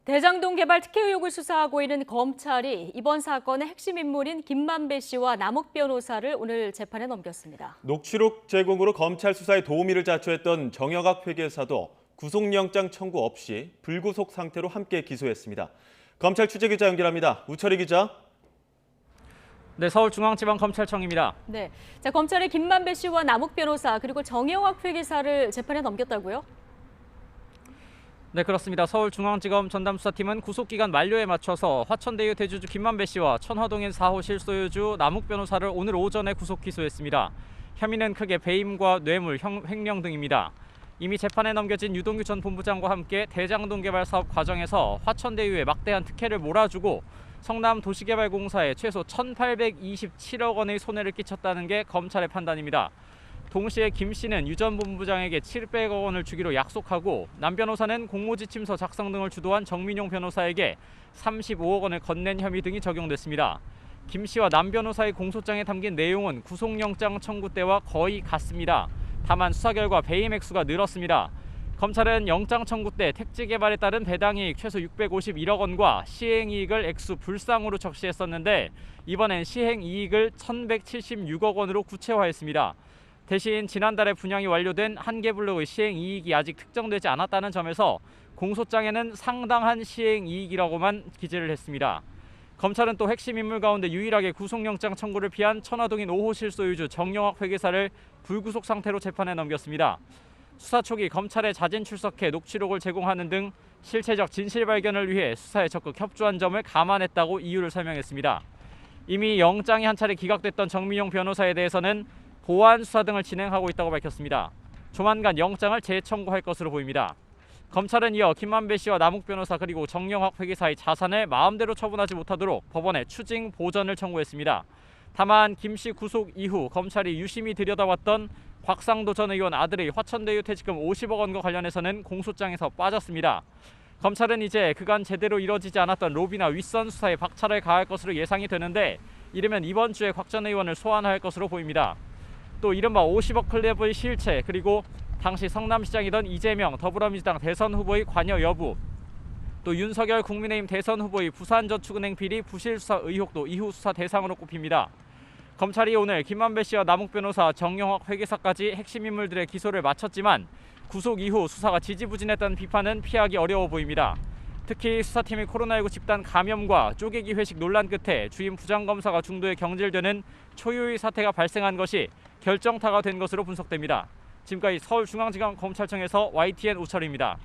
대장동 개발 특혜 의혹을 수사하고 있는 검찰이 이번 사건의 핵심 인물인 김만배 씨와 남욱 변호사를 오늘 재판에 넘겼습니다. 녹취록 제공으로 검찰 수사에 도우미를 자초했던 정영학 회계사도 구속영장 청구 없이 불구속 상태로 함께 기소했습니다. 검찰 취재기자 연결합니다. 우철희 기자. 네, 서울중앙지방검찰청입니다. 네, 검찰이 김만배 씨와 남욱 변호사 그리고 정영학 회계사를 재판에 넘겼다고요? 네, 그렇습니다. 서울중앙지검 전담수사팀은 구속기간 만료에 맞춰서 화천대유 대주주 김만배 씨와 천화동인 4호 실소유주 남욱 변호사를 오늘 오전에 구속 기소했습니다. 혐의는 크게 배임과 뇌물, 횡령 등입니다. 이미 재판에 넘겨진 유동규 전 본부장과 함께 대장동 개발 사업 과정에서 화천대유에 막대한 특혜를 몰아주고 성남도시개발공사에 최소 1,827억 원의 손해를 끼쳤다는 게 검찰의 판단입니다. 동시에 김 씨는 유 전 본부장에게 700억 원을 주기로 약속하고 남 변호사는 공모지침서 작성 등을 주도한 정민용 변호사에게 35억 원을 건넨 혐의 등이 적용됐습니다. 김 씨와 남 변호사의 공소장에 담긴 내용은 구속영장 청구 때와 거의 같습니다. 다만 수사 결과 배임 액수가 늘었습니다. 검찰은 영장 청구 때 택지 개발에 따른 배당이익 최소 651억 원과 시행이익을 액수 불상으로 적시했었는데 이번엔 시행이익을 1,176억 원으로 구체화했습니다. 대신 지난달에 분양이 완료된 한 개 블록의 시행이익이 아직 특정되지 않았다는 점에서 공소장에는 상당한 시행이익이라고만 기재를 했습니다. 검찰은 또 핵심 인물 가운데 유일하게 구속영장 청구를 피한 천화동인 5호 실소유주 정영학 회계사를 불구속 상태로 재판에 넘겼습니다. 수사 초기 검찰에 자진 출석해 녹취록을 제공하는 등 실체적 진실 발견을 위해 수사에 적극 협조한 점을 감안했다고 이유를 설명했습니다. 이미 영장이 한 차례 기각됐던 정민용 변호사에 대해서는 보완 수사 등을 진행하고 있다고 밝혔습니다. 조만간 영장을 재청구할 것으로 보입니다. 검찰은 이어 김만배 씨와 남욱 변호사 그리고 정영학 회계사의 자산을 마음대로 처분하지 못하도록 법원에 추징 보전을 청구했습니다. 다만 김 씨 구속 이후 검찰이 유심히 들여다봤던 곽상도 전 의원 아들의 화천대유 퇴직금 50억 원과 관련해서는 공소장에서 빠졌습니다. 검찰은 이제 그간 제대로 이뤄지지 않았던 로비나 윗선 수사에 박차를 가할 것으로 예상이 되는데 이르면 이번 주에 곽 전 의원을 소환할 것으로 보입니다. 또 이른바 50억 클럽의 실체 그리고 당시 성남시장이던 이재명 더불어민주당 대선 후보의 관여 여부 또 윤석열 국민의힘 대선 후보의 부산저축은행 비리 부실 수사 의혹도 이후 수사 대상으로 꼽힙니다. 검찰이 오늘 김만배 씨와 남욱 변호사, 정영학 회계사까지 핵심 인물들의 기소를 마쳤지만 구속 이후 수사가 지지부진했다는 비판은 피하기 어려워 보입니다. 특히 수사팀의 코로나19 집단 감염과 쪼개기 회식 논란 끝에 주임 부장검사가 중도에 경질되는 초유의 사태가 발생한 것이 결정타가 된 것으로 분석됩니다. 지금까지 서울중앙지검 검찰청에서 YTN 우철입니다.